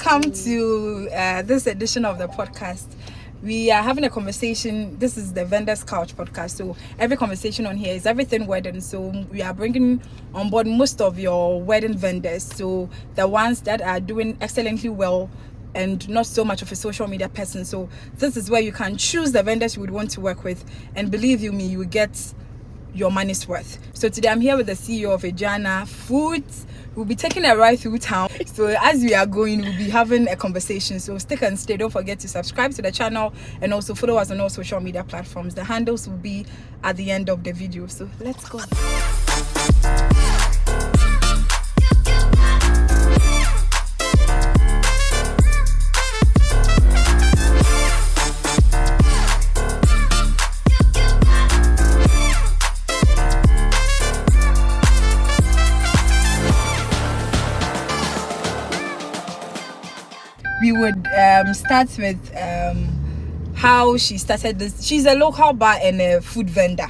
welcome to this edition of the podcast. We are having a conversation. This is the Vendors Couch podcast. So every conversation on here is everything wedding. So we are bringing on board most of your wedding vendors. So the ones that are doing excellently well and not so much of a social media person. So this is where you can choose the vendors you would want to work with. And believe you me, you will get your money's worth. So today I'm here with the CEO of Aduana Foods. We'll be taking a ride through town. So as we are going, we'll be having a conversation. So stick and stay. Don't forget to subscribe to the channel and also follow us on all social media platforms. The handles will be at the end of the video. So let's go. We would start with how she started this. She's a local bar and a food vendor.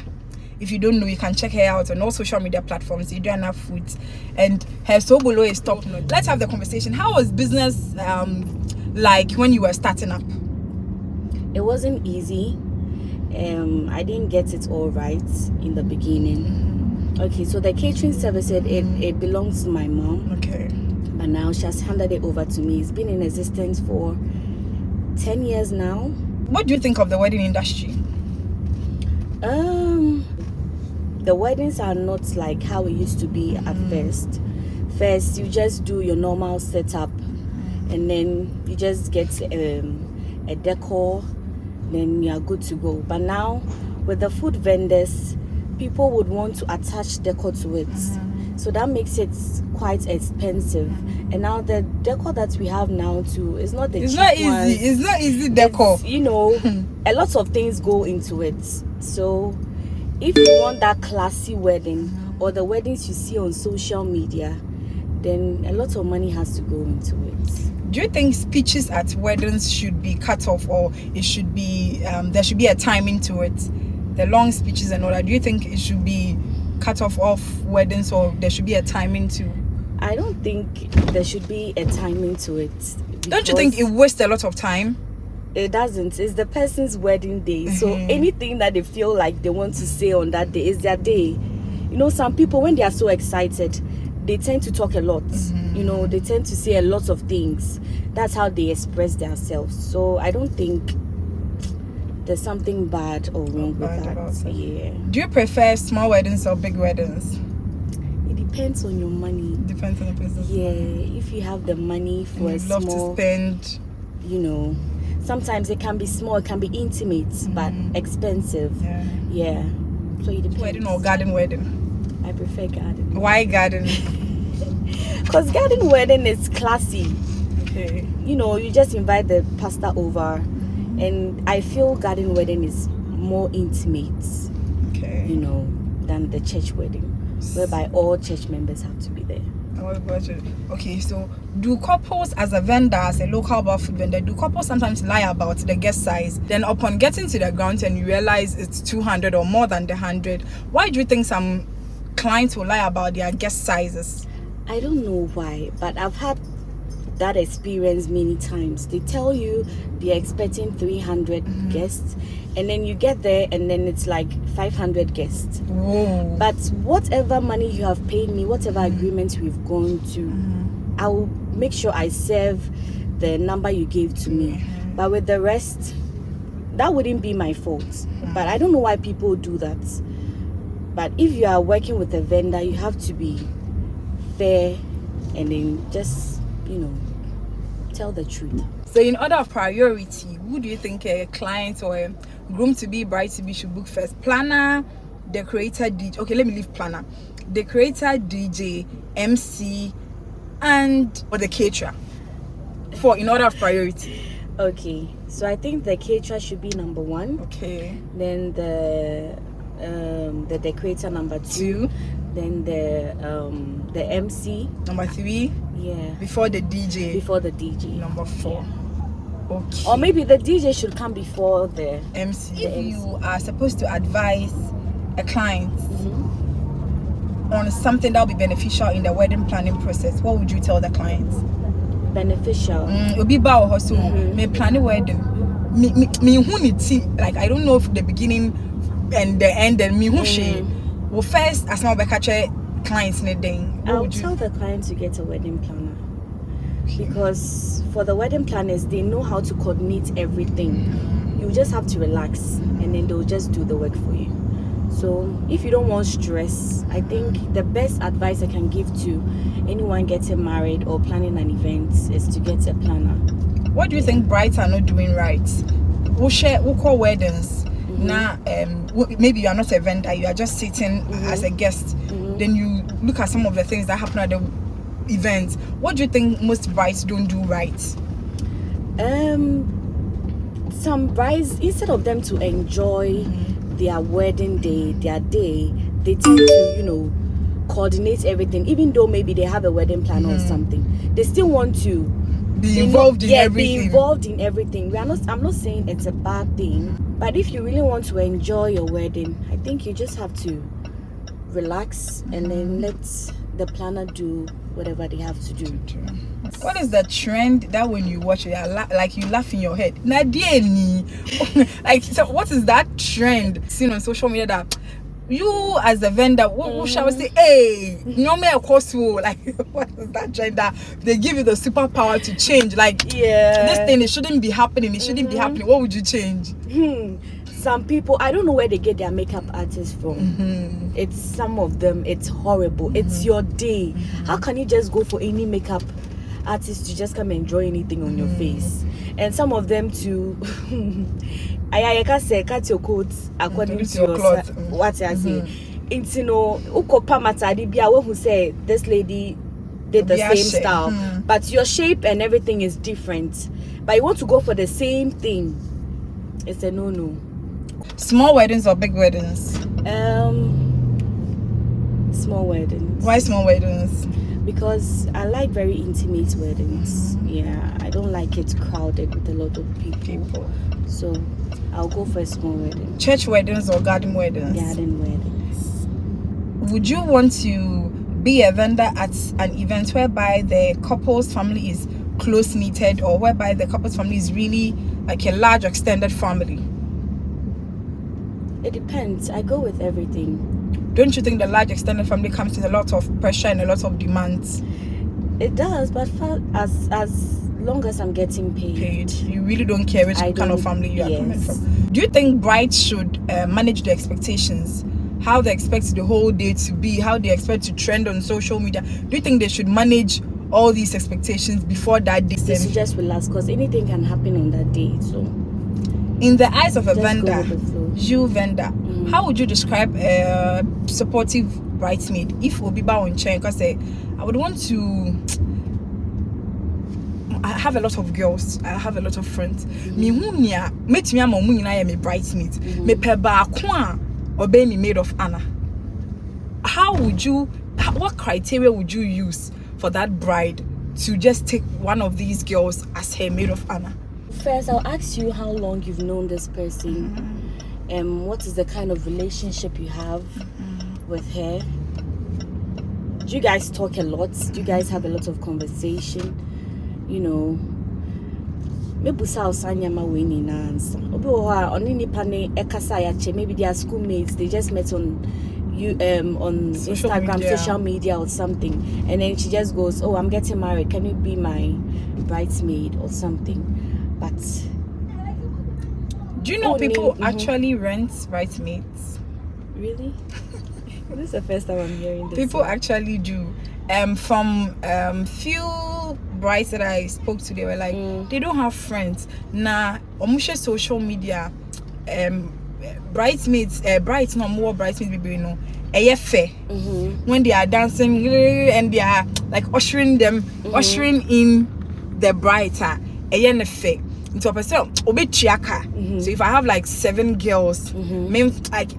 If you don't know, you can check her out on all social media platforms, Aduana Foods, and her sobolo is top notch. Let's have the conversation. How was business like when you were starting up? It wasn't easy. I didn't get it all right in the beginning. Okay, so the catering service, it belongs to my mom. Okay. But now she has handed it over to me. It's been in existence for 10 years now. What do you think of the wedding industry? The weddings are not like how it used to be at first. First, you just do your normal setup, and then you just get a decor, then you are good to go. But now, with the food vendors, people would want to attach decor to it. So that makes it quite expensive. And now the decor that we have now too is not the cheap ones. It's not easy decor. It's, a lot of things go into it. So if you want that classy wedding or the weddings you see on social media, then a lot of money has to go into it. Do you think speeches at weddings should be cut off, or it should be there should be a timing to it? The long speeches and all that. Do you think it should be cut off weddings, or there should be a timing to? I don't think there should be a timing to it. Don't you think it wastes a lot of time? It doesn't. It's the person's wedding day. So anything that they feel like they want to say on that day is their day. Some people, when they are so excited, they tend to talk a lot. They tend to say a lot of things. That's how they express themselves. So I don't think there's something bad or wrong with that. Yeah. Do you prefer small weddings or big weddings? It depends on your money. Depends on the business. Yeah, if you have the money for a small, love to spend. Sometimes it can be small, it can be intimate, but expensive. Yeah. So it depends. Wedding or garden wedding? I prefer garden. Why garden? Because garden wedding is classy. Okay. You just invite the pastor over. And I feel garden wedding is more intimate, than the church wedding, whereby all church members have to be there. Okay, so do couples, as a vendor, as a local bar food vendor, do couples sometimes lie about the guest size? Then upon getting to the ground and you realize it's 200 or more than the 100, why do you think some clients will lie about their guest sizes? I don't know why, but I've had that experience many times. They tell you they're expecting 300 guests, and then you get there and then it's like 500 guests. Whoa. But whatever money you have paid me, whatever agreement we've gone to, I will make sure I serve the number you gave to me. But with the rest, that wouldn't be my fault. But I don't know why people do that. But if you are working with a vendor, you have to be fair and then just tell the truth. So in order of priority, who do you think a client or a groom to be, bride to be should book first? Planner, decorator, DJ. Okay, let me leave planner. Decorator, DJ, MC, or the caterer. In order of priority. Okay, so I think the caterer should be number 1. Okay. Then the decorator number 2. Then the MC number 3. Yeah. Before the DJ. Number 4. Yeah. Okay. Or maybe the DJ should come before the MC. If you are supposed to advise a client on something that will be beneficial in the wedding planning process, what would you tell the clients? beneficial. Obi ba also me plan wedding. Me who need like I don't know if the beginning and the end and me who she. Well, first as my clients in a day. I'll tell the client to get a wedding planner. Because for the wedding planners, they know how to coordinate everything. You just have to relax and then they'll just do the work for you. So if you don't want stress, I think the best advice I can give to anyone getting married or planning an event is to get a planner. What do you think brides are not doing right? We'll call weddings. Now, maybe you are not a vendor, you are just sitting as a guest. Then you look at some of the things that happen at the events. What do you think most brides don't do right? Some brides, instead of them to enjoy their wedding day, their day, they tend to, coordinate everything. Even though maybe they have a wedding plan or something, they still want to be involved in everything. Be involved in everything. I'm not saying it's a bad thing, but if you really want to enjoy your wedding, I think you just have to relax and then let the planner do whatever they have to do. What is the trend that when you watch it, like you laugh in your head? Like, so what is that trend seen on social media that you as a vendor, what shall we say? Hey, no me of course. Like, what is that trend that they give you the superpower to change? Like, this thing, it shouldn't be happening. It shouldn't be happening. What would you change? Some people, I don't know where they get their makeup artists from. It's some of them. It's horrible. It's your day. How can you just go for any makeup artist to just come and enjoy anything on your face? And some of them to I can say cut your coats according to your cloth. What I say, it's ukopa matadi bia who say this lady did the same style, but your shape and everything is different. But you want to go for the same thing, it's a no. Small weddings or big weddings? Small weddings. Why small weddings? Because I like very intimate weddings. Yeah, I don't like it crowded with a lot of people. So I'll go for a small wedding. Church weddings or garden weddings? Garden weddings. Would you want to be a vendor at an event whereby the couple's family is close knitted, or whereby the couple's family is really like a large extended family? It depends. I go with everything. Don't you think the large extended family comes with a lot of pressure and a lot of demands? It does, but as long as I'm getting paid, you really don't care which kind of family you are coming from. Do you think brides should manage their expectations? How they expect the whole day to be, how they expect to trend on social media? Do you think they should manage all these expectations before that day? They should just relax, because anything can happen on that day. So, in the eyes of a vendor, you vendor, how would you describe a supportive bridesmaid? If Obiba on chain, because I would want to. I have a lot of girls. I have a lot of friends. Me hunya, met me among me na me bridesmaids. Me peba kwa obey me maid of honor. What criteria would you use for that bride to just take one of these girls as her maid of honor? First, I'll ask you how long you've known this person, and what is the kind of relationship you have with her. Do you guys talk a lot? Do you guys have a lot of conversation? Maybe they are schoolmates, they just met on Instagram, social media or something, and then she just goes, "Oh, I'm getting married, can you be my bridesmaid?" or something. But do you know people actually rent bridesmaids? Really? This is the first time I'm hearing this. People actually do. From few brides that I spoke to, they were like, they don't have friends. Omushe social media, bridesmaids, brides no more bridesmaids baby no. When they are dancing and they are like ushering them, ushering in the bride. So if I have like 7 girls, like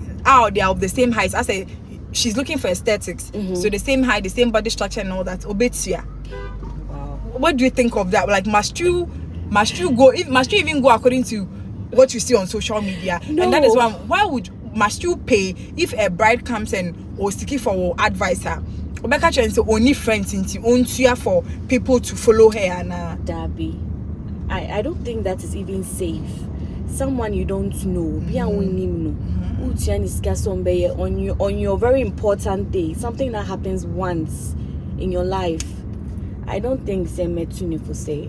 they are of the same height. I say she's looking for aesthetics, so the same height, the same body structure and all that. Wow. What do you think of that? Like, must you even go according to what you see on social media? No. And that is why must you pay if a bride comes and or seeking for advisor? Obeka Chen so only friends into own for people to follow her and Darby. I don't think that is even safe. Someone you don't know, on your very important day, something that happens once in your life. I don't think for say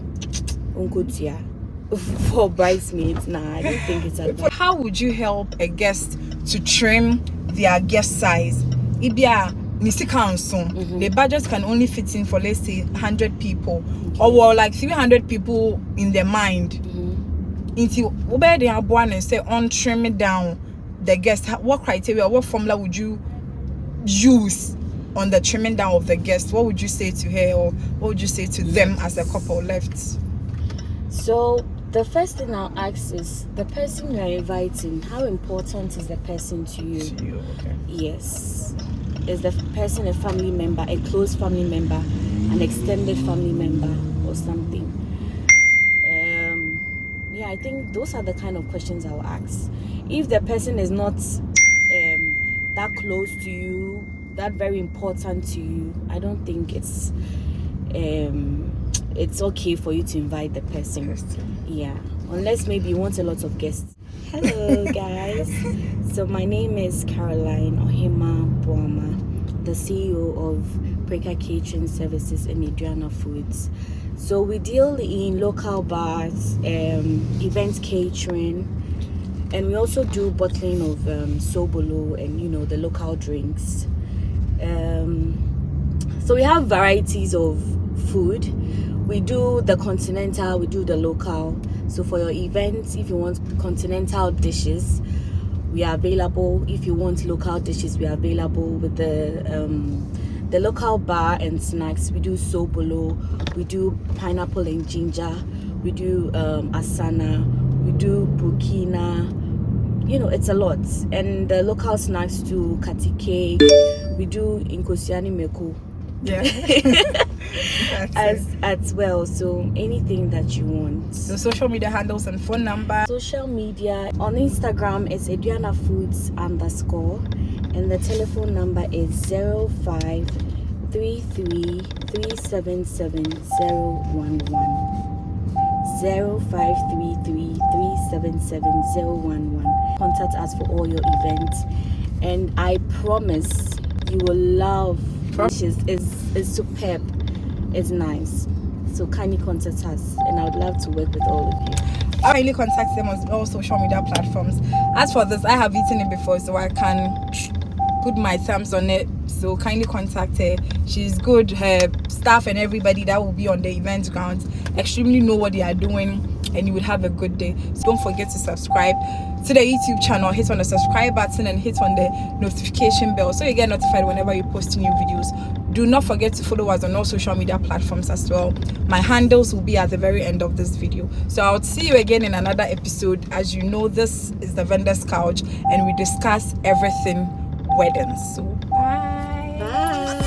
for bridesmaids. Nah, I don't think it's advisable. How would you help a guest to trim their guest size? Ibia Mr. Council, the budget can only fit in for, let's say, 100 people, or like 300 people in their mind. Into where they are born and say on trim it down the guest. What criteria, what formula would you use on the trimming down of the guest? What would you say to her, or what would you say to them as a couple left? So the first thing I'll ask is the person you're inviting, how important is the person to you? To you, okay. Yes. Is the person a family member, a close family member, an extended family member, or something? Yeah, I think those are the kind of questions I'll ask. If the person is not that close to you, that very important to you, I don't think it's okay for you to invite the person. Yeah, unless maybe you want a lot of guests. Hello guys, so my name is Caroline Ohima Boama, the CEO of Breaker Catering Services and Aduana Foods. So we deal in local bars, event catering, and we also do bottling of sobolo and the local drinks. So we have varieties of food. We do the continental, we do the local. So for your events, if you want continental dishes, we are available. If you want local dishes, we are available. With the local bar and snacks, we do sobolo, we do pineapple and ginger, we do asana, we do burkina. It's a lot. And the local snacks do kati cake, we do inkosiani meko. Yeah. as well. So anything that you want. So social media handles and phone number. Social media on Instagram is Aduana Foods _ and the telephone number is 0533377011. 0533377011. Contact us for all your events, and I promise you will love. Is superb. It's nice. So kindly contact us, and I would love to work with all of you. I really contact them on all social media platforms. As for this, I have eaten it before, so I can put my thumbs on it. So kindly contact her. She's good. Her staff and everybody that will be on the event grounds extremely know what they are doing, and you will have a good day. So don't forget to subscribe to the YouTube channel. Hit on the subscribe button and hit on the notification bell so you get notified whenever you post new videos. Do not forget to follow us on all social media platforms as well. My handles will be at the very end of this video. So I'll see you again in another episode. As you know, this is the Vendor's Couch, and we discuss everything weddings. So bye.